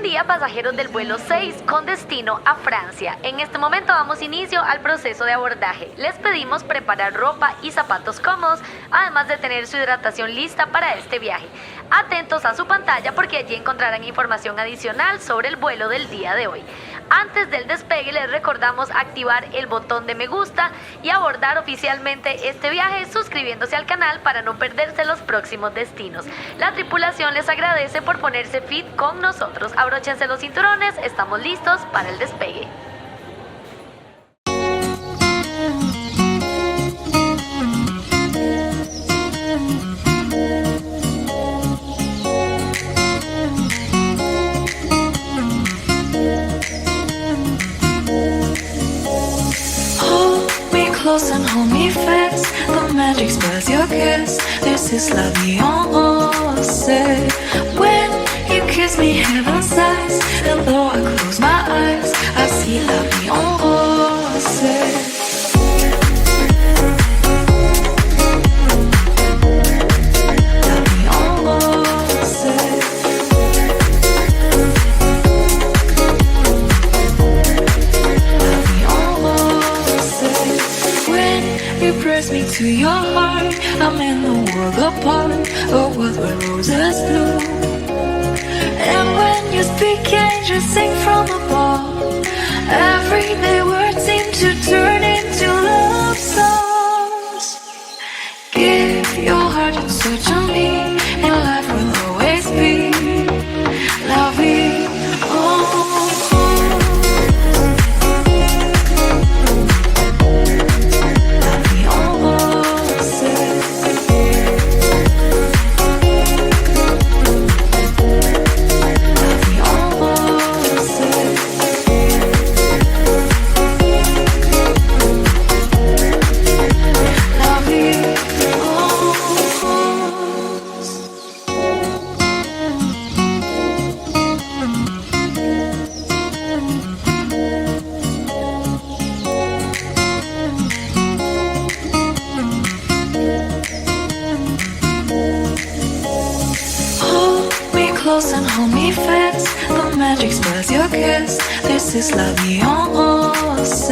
día, pasajeros del vuelo 6 con destino a Francia. En este momento damos inicio al proceso de abordaje. Les pedimos preparar ropa y zapatos cómodos, además de tener su hidratación lista para este viaje. Atentos a su pantalla porque allí encontrarán información adicional sobre el vuelo del día de hoy. Antes del despegue les recordamos activar el botón de me gusta y abordar oficialmente este viaje suscribiéndose al canal para no perderse los próximos destinos. La tripulación les agradece por ponerse fit con nosotros. Abróchense los cinturones, estamos listos para el despegue. Close and hold me fast. The magic spells your kiss. This is la vie en rose. When you kiss me, heaven sighs. And though I close my eyes, I see la vie en rose. Press me to your heart. I'm in the world apart, a world where roses bloom. And when you speak, angels sing from above. Everyday words seem to turn into love songs. Give your heart and search on me, and life will always be la vie. Close and hold me fast. The magic spells your kiss. This is la vie en rose.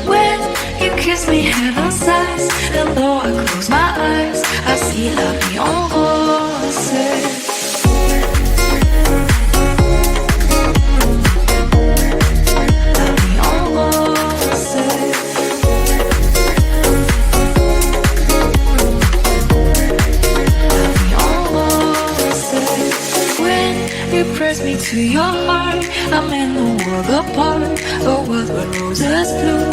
When you kiss me, heaven sighs. And though I close my eyes, I see la vie en rose. Press me to your heart. I'm in the world apart, a world where roses bloom.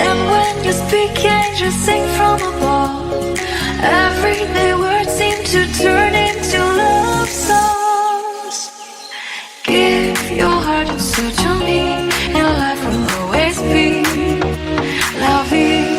And when you speak, angels sing from above. Everyday words seem to turn into love songs. Give your heart and search on me, and life will always be la vie.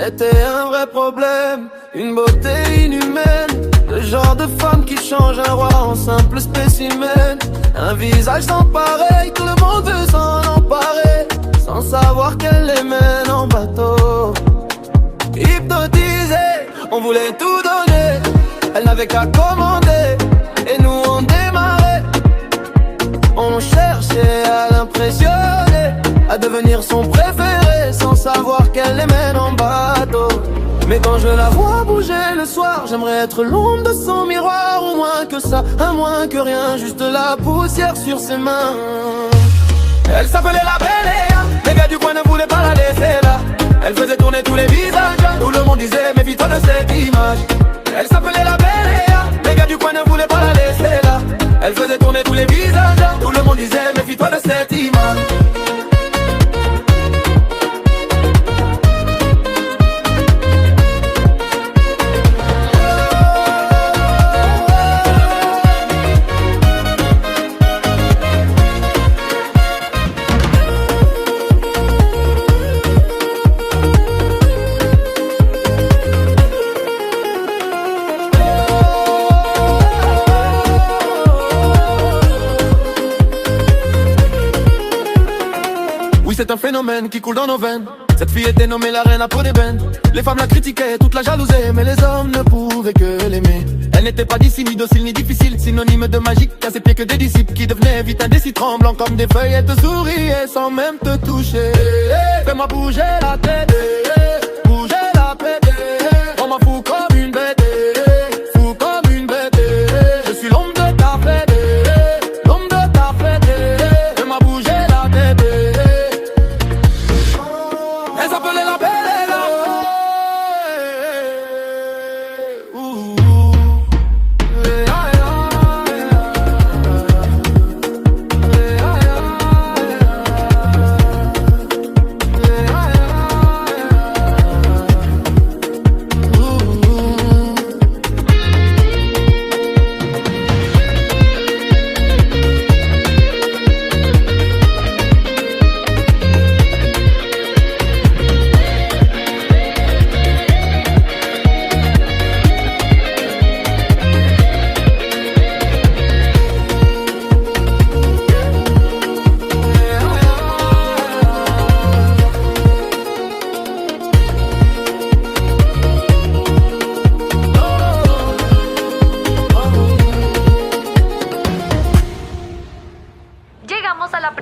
C'était un vrai problème, une beauté inhumaine, le genre de femme qui change un roi en simple spécimen. Un visage sans pareil, tout le monde veut s'en emparer, sans savoir qu'elle les mène en bateau. Hypnotisée, on voulait tout donner, elle n'avait qu'à commander, et nous on démarrait. On cherchait à l'impressionner, à devenir son préféré, sans savoir qu'elle les mène en bateau. Mais quand je la vois bouger le soir, j'aimerais être l'ombre de son miroir. Au moins que ça, à moins que rien, juste la poussière sur ses mains. Elle s'appelait la Béléa, les gars du coin ne voulaient pas la laisser là. Elle faisait tourner tous les visages, tout le monde disait méfie-toi de cette image. Elle s'appelait la Béléa, les gars du coin ne voulaient pas la laisser là. Elle faisait tourner tous les visages, tout le monde disait méfie-toi de cette image. C'est un phénomène qui coule dans nos veines. Cette fille était nommée la reine à peau d'ébène. Les femmes la critiquaient, toute la jalousaient, mais les hommes ne pouvaient que l'aimer. Elle n'était pas d'ici, ni docile, ni difficile, synonyme de magique, à ses pieds que des disciples qui devenaient vite indécis, tremblants comme des feuilles. Elle te souriait sans même te toucher. Fais-moi bouger la tête, bouger la tête. On m'en fout comme une bête, fou comme une bête. Je suis l'ombre de ta fête, l'ombre de ta fête. Fais-moi bouger la tête. Elle s'appelait la Béléa.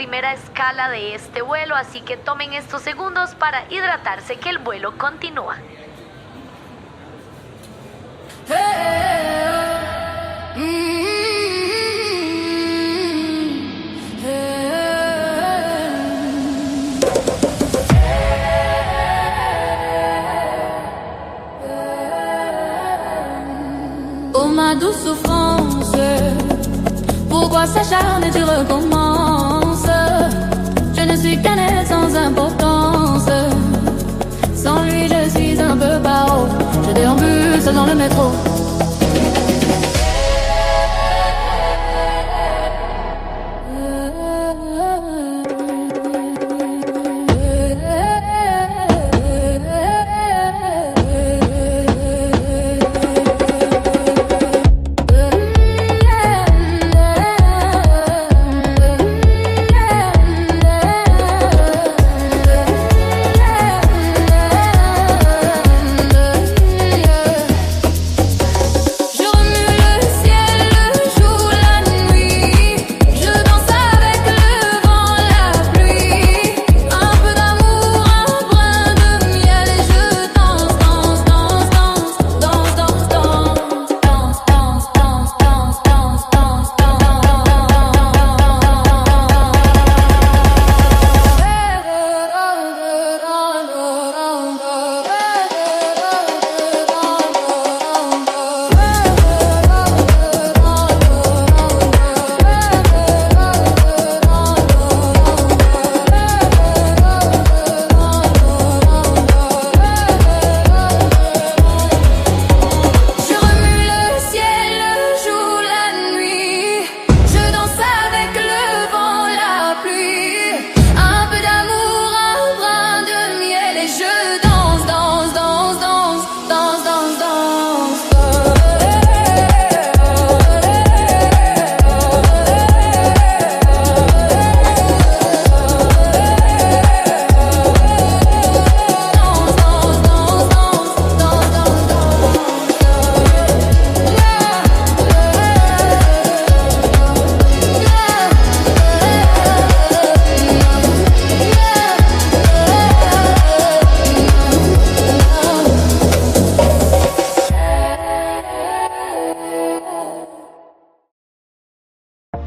primera escala de este vuelo, así que tomen estos segundos para hidratarse que el vuelo continúa. Oh ma douce souffrance, pourquoi s'acharner, tu recommences? Je ne suis qu'un être sans importance. Sans lui je suis un peu paro. Je déambule seul dans le métro.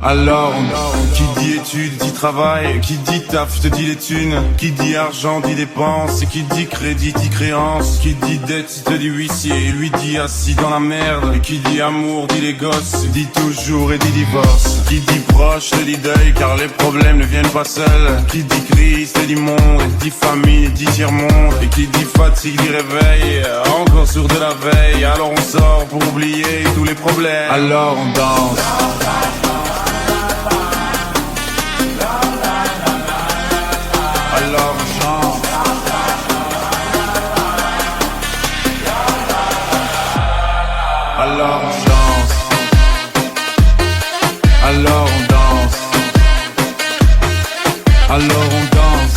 Alors, qui dit études, dit travail, qui dit taf, te dit les thunes, qui dit argent, dit dépenses, et qui dit crédit, dit créance, qui dit dette, te dit huissier, lui dit assis dans la merde, et qui dit amour, dit les gosses, dit toujours et dit divorce, qui dit proche, te dit deuil, car les problèmes ne viennent pas seuls, qui dit crise, te dit monde, et dit famille, dit tiers-monde, et qui dit fatigue, dit réveil, encore sourd de la veille, alors on sort pour oublier tous les problèmes, alors on danse. Alors on chante. Alors on chante. Alors on danse. Alors on danse.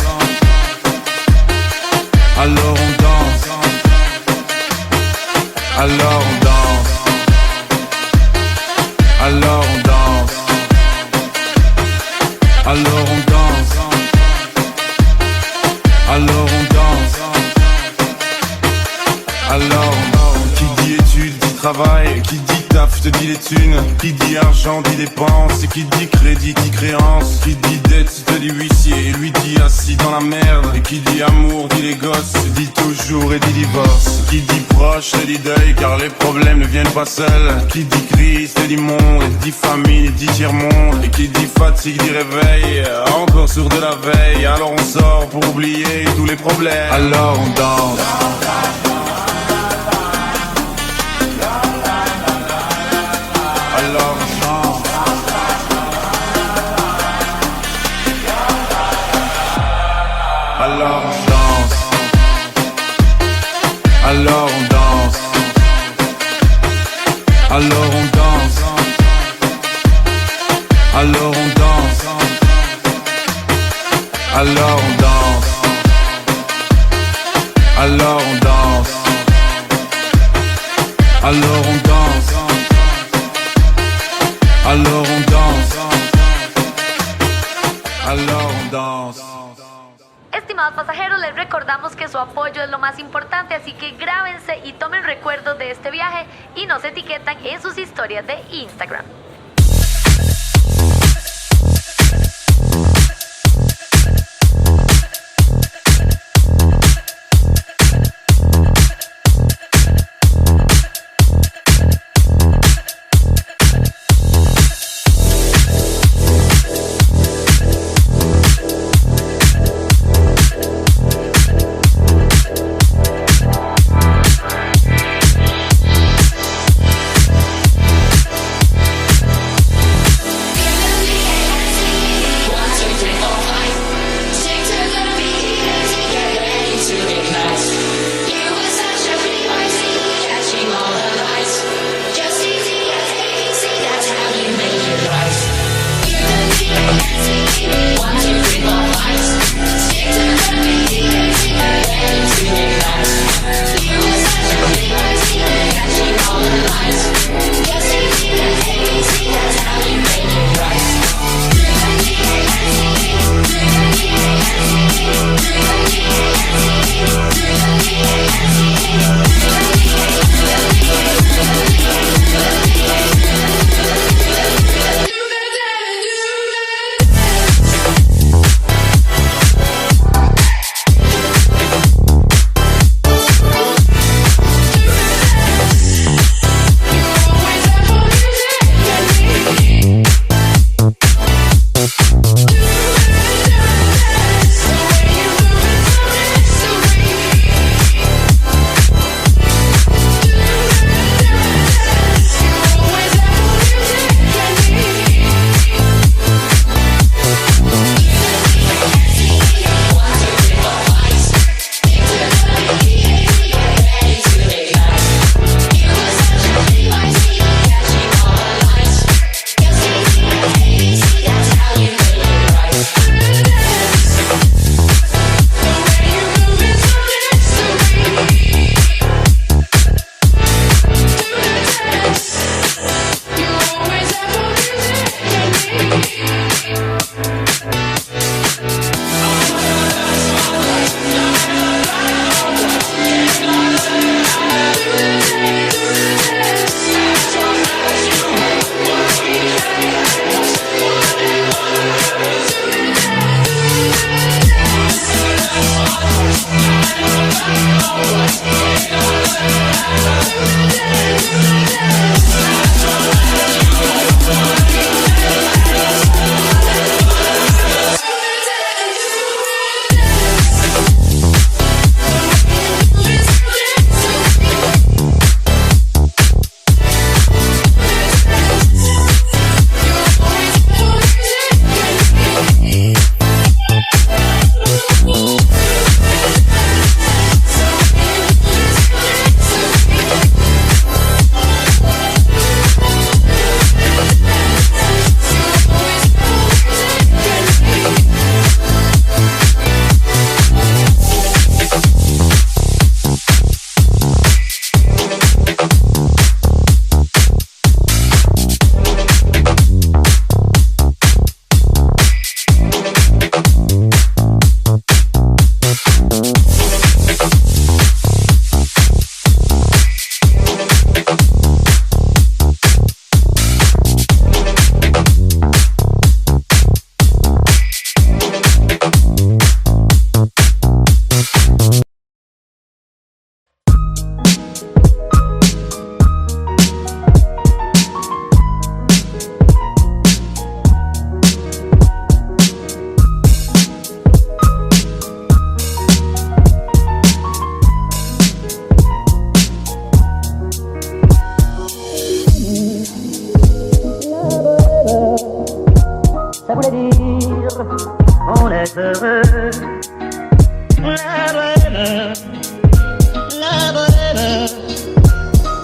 Alors on danse. Alors on danse. Alors on danse. Alors on danse. Alors on danse. Alors qui dit études, dit travail, qui dit taf, te dit les thunes, qui dit argent, dit dépenses, et qui dit crédit, dit créance, qui dit dette, te dit huissier, et lui dit assis dans la merde, et qui dit amour, dit les gosses, dit toujours et dit divorce, qui dit proche, te dit deuil, car les problèmes ne viennent pas seuls, qui dit crise, te dit monde, et dit famille, dit tiers-monde, et qui dit fatigue, dit réveil, encore sourd de la veille, alors on sort pour oublier tous les problèmes, alors on danse. Alors on chante. Alors on danse. Alors on danse. Alors on danse. Alors on danse. Alors on danse. Alors on danse. Alors on danse. Alors on danse. Alors Estimados pasajeros, les recordamos que su apoyo es lo más importante, así que grábense y tomen recuerdos de este viaje y nos etiquetan en sus historias de Instagram.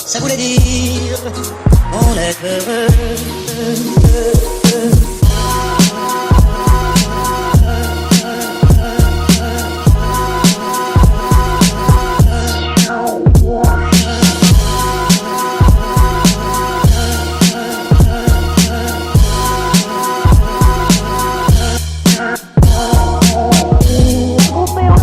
Ça voulait dire on est heureux. Coupé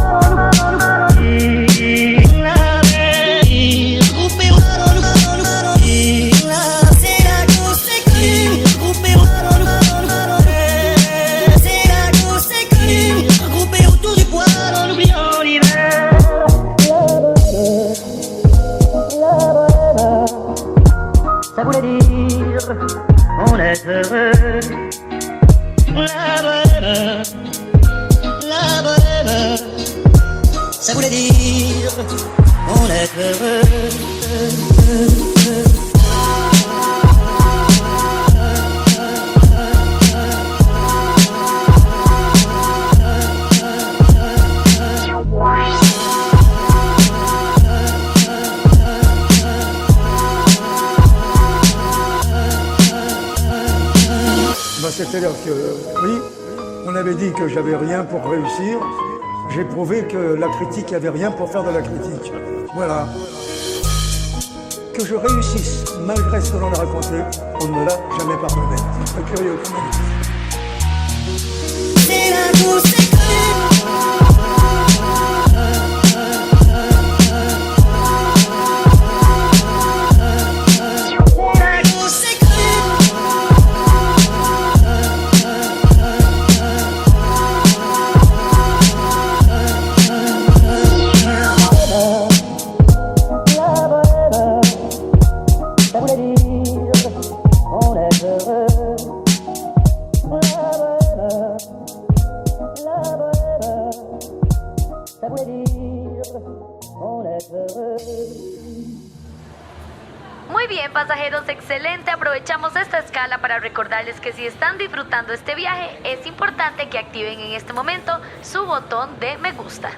on est heureux. La bohème, ça voulait dire on est heureux. C'est-à-dire que, oui, on avait dit que j'avais rien pour réussir. J'ai prouvé que la critique avait rien pour faire de la critique. Voilà. Que je réussisse, malgré ce que l'on a raconté, on ne me l'a jamais pardonné. C'est très curieux quand même. C'est la douce Muy bien, pasajeros, excelente. Aprovechamos esta escala para recordarles que si están disfrutando este viaje, es importante que activen en este momento su botón de me gusta.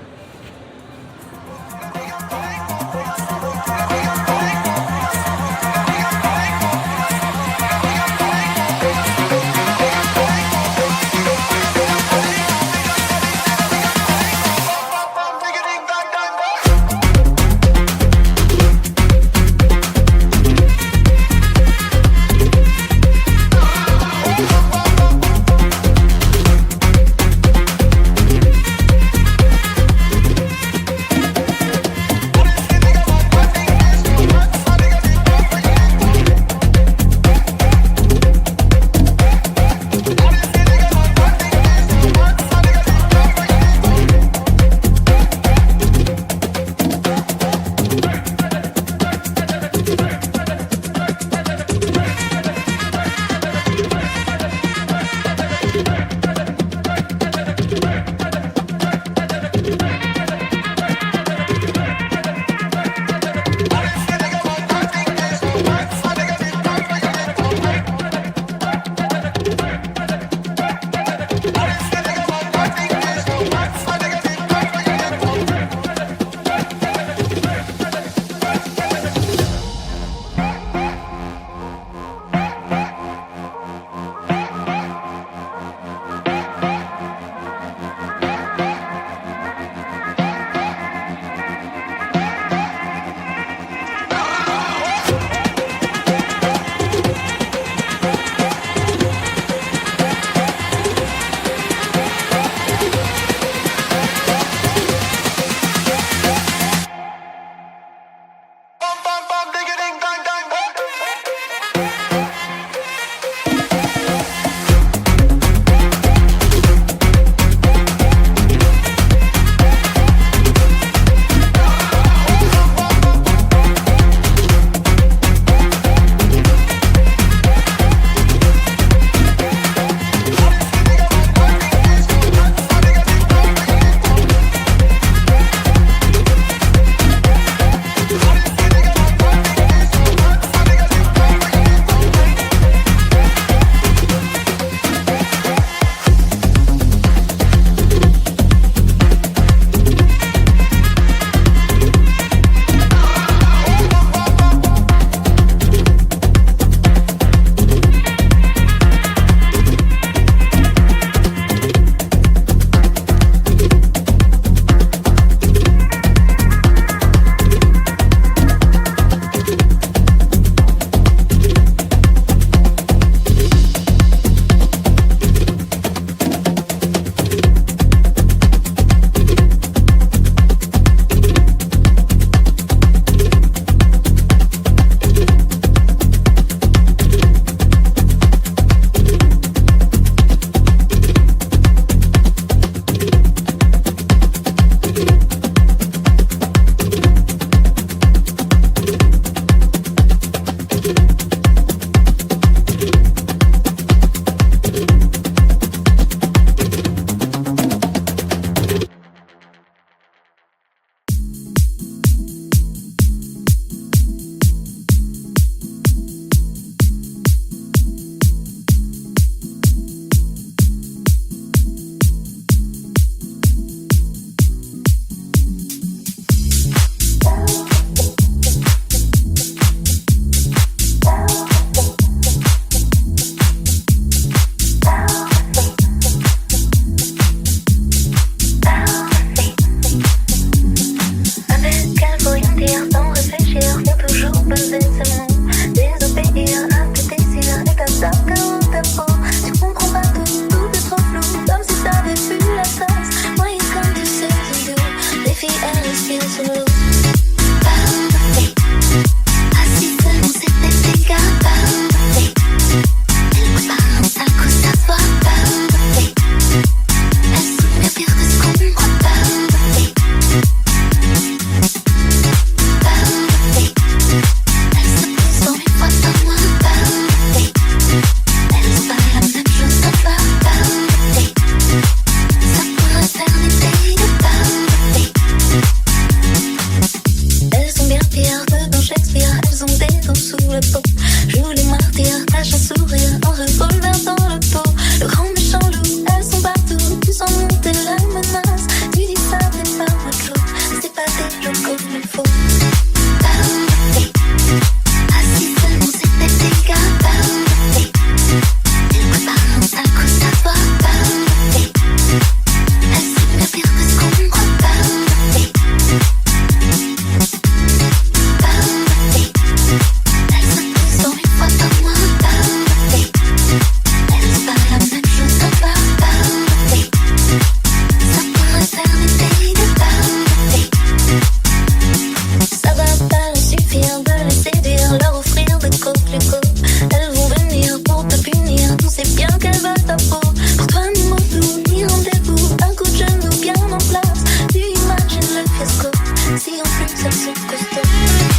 nouvelle ta peau. Pour toi ni moto, ni rendez-vous. Un coup de genou bien en place. Tu imagines le fiasco. Si en plus elles sont costauds.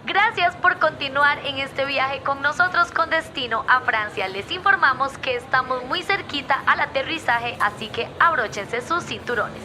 Gracias por continuar en este viaje con nosotros con destino a Francia. Les informamos que estamos muy cerquita al aterrizaje, así que abróchense sus cinturones.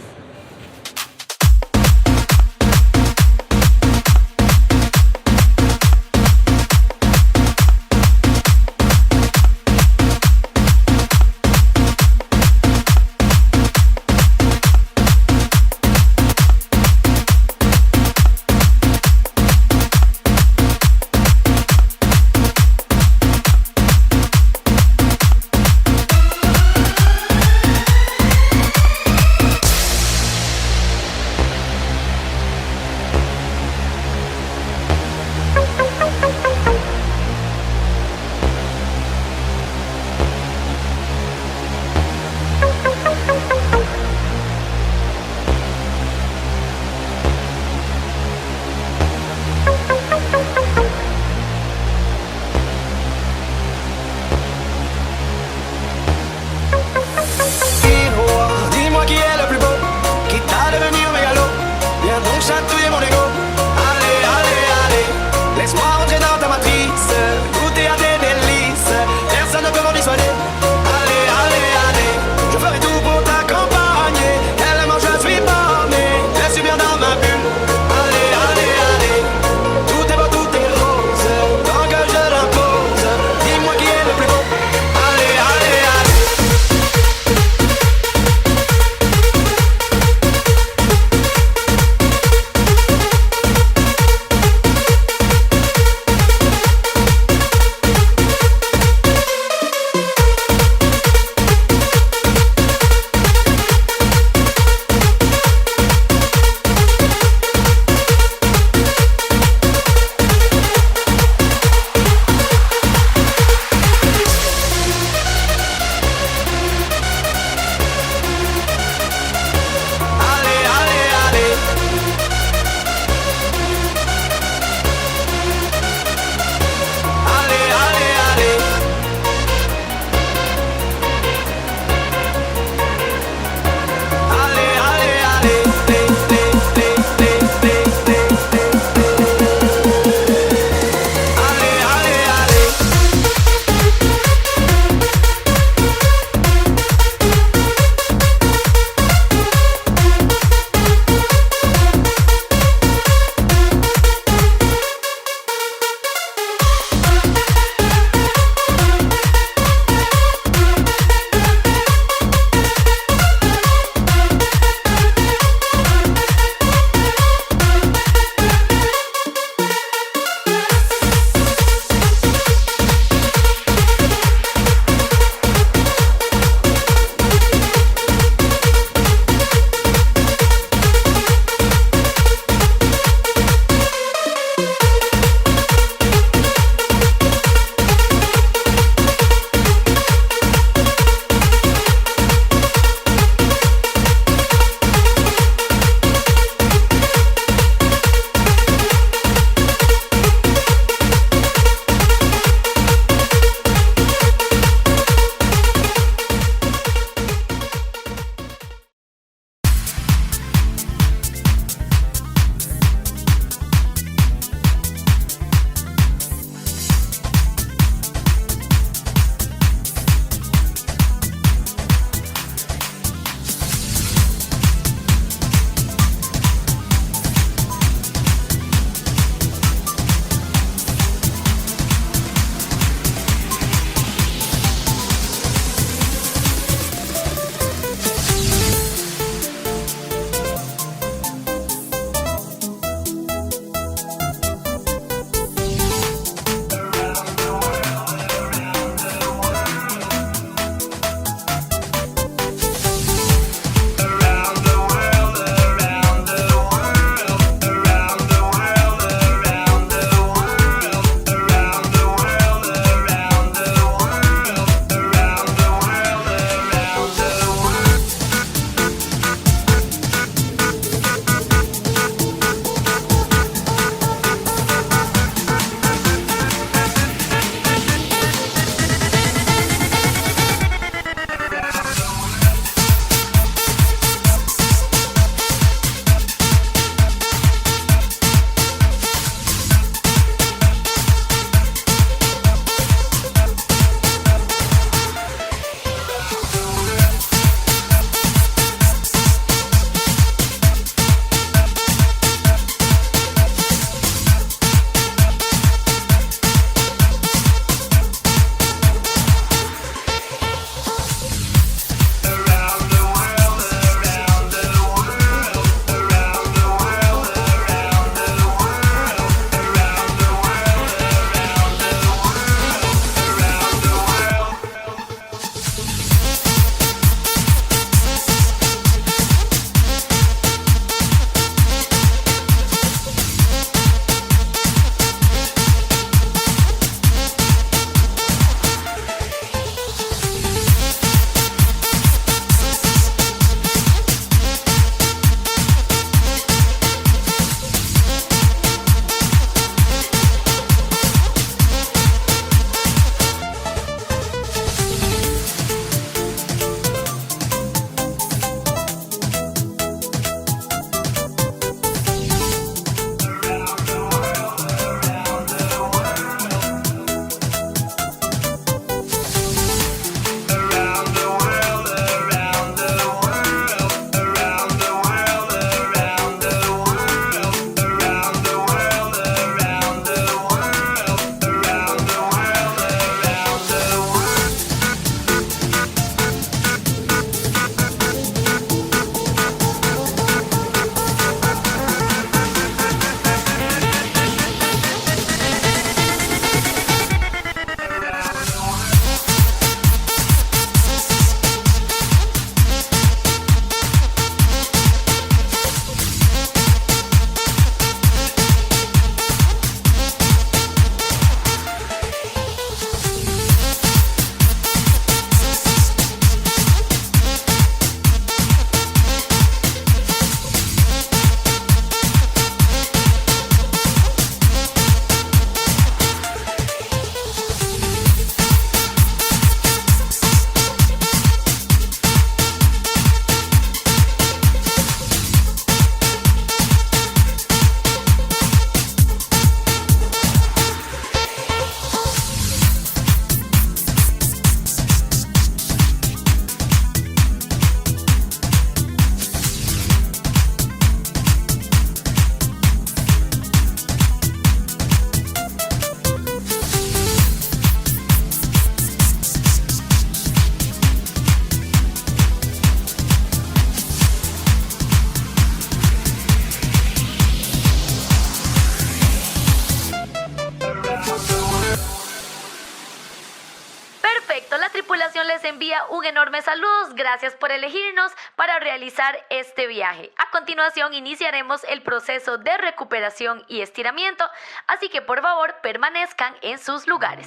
Perfecto, la tripulación les envía un enorme saludo. Gracias por elegirnos para realizar este viaje. A continuación iniciaremos el proceso de recuperación y estiramiento, así que por favor permanezcan en sus lugares.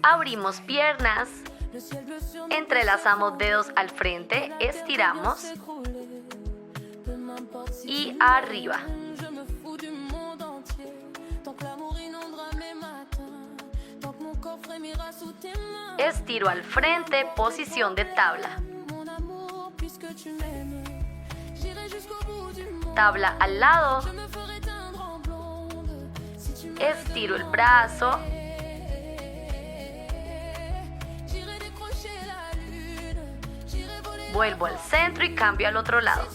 Abrimos piernas, entrelazamos dedos al frente, estiramos y arriba. Estiro al frente, posición de tabla. Tabla al lado. Estiro el brazo. Vuelvo al centro y cambio al otro lado.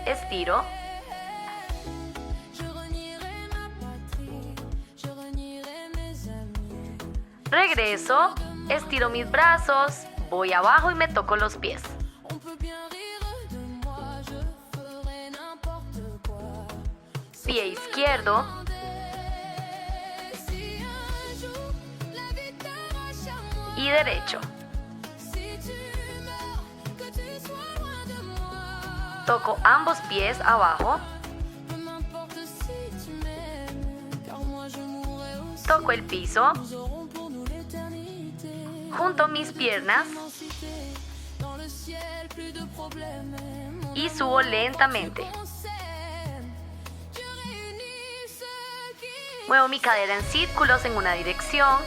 Estiro. Regreso, estiro mis brazos, voy abajo y me toco los pies. Pie izquierdo. Y derecho. Toco ambos pies abajo. Toco el piso. Junto mis piernas. Y subo lentamente. Muevo mi cadera en círculos en una dirección.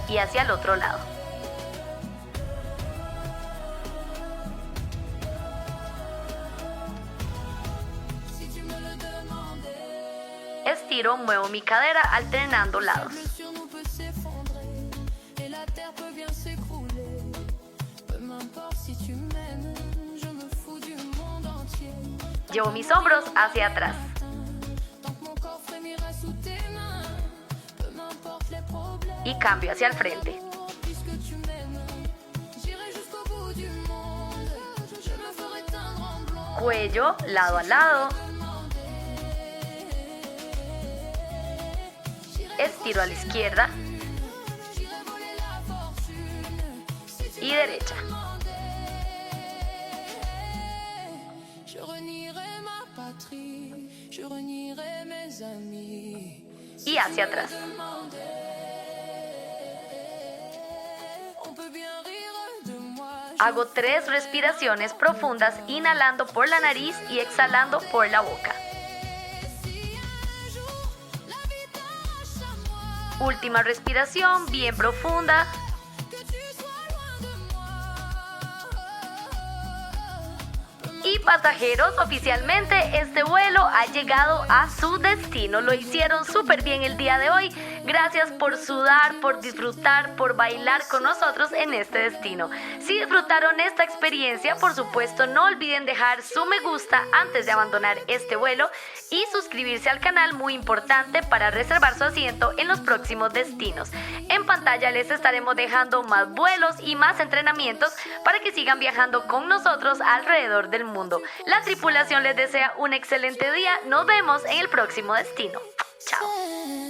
Y hacia el otro lado. Estiro, muevo mi cadera alternando lados. Llevo mis hombros hacia atrás. Y cambio hacia el frente. Cuello, lado a lado. Estiro a la izquierda y derecha. Y hacia atrás. Hago 3 respiraciones profundas, inhalando por la nariz y exhalando por la boca. Última respiración, bien profunda. Y pasajeros, oficialmente este vuelo ha llegado a su destino. Lo hicieron súper bien el día de hoy. Gracias por sudar, por disfrutar, por bailar con nosotros en este destino. Si disfrutaron esta experiencia, por supuesto, no olviden dejar su me gusta antes de abandonar este vuelo y suscribirse al canal, muy importante para reservar su asiento en los próximos destinos. En pantalla les estaremos dejando más vuelos y más entrenamientos para que sigan viajando con nosotros alrededor del mundo. La tripulación les desea un excelente día. Nos vemos en el próximo destino. Chao.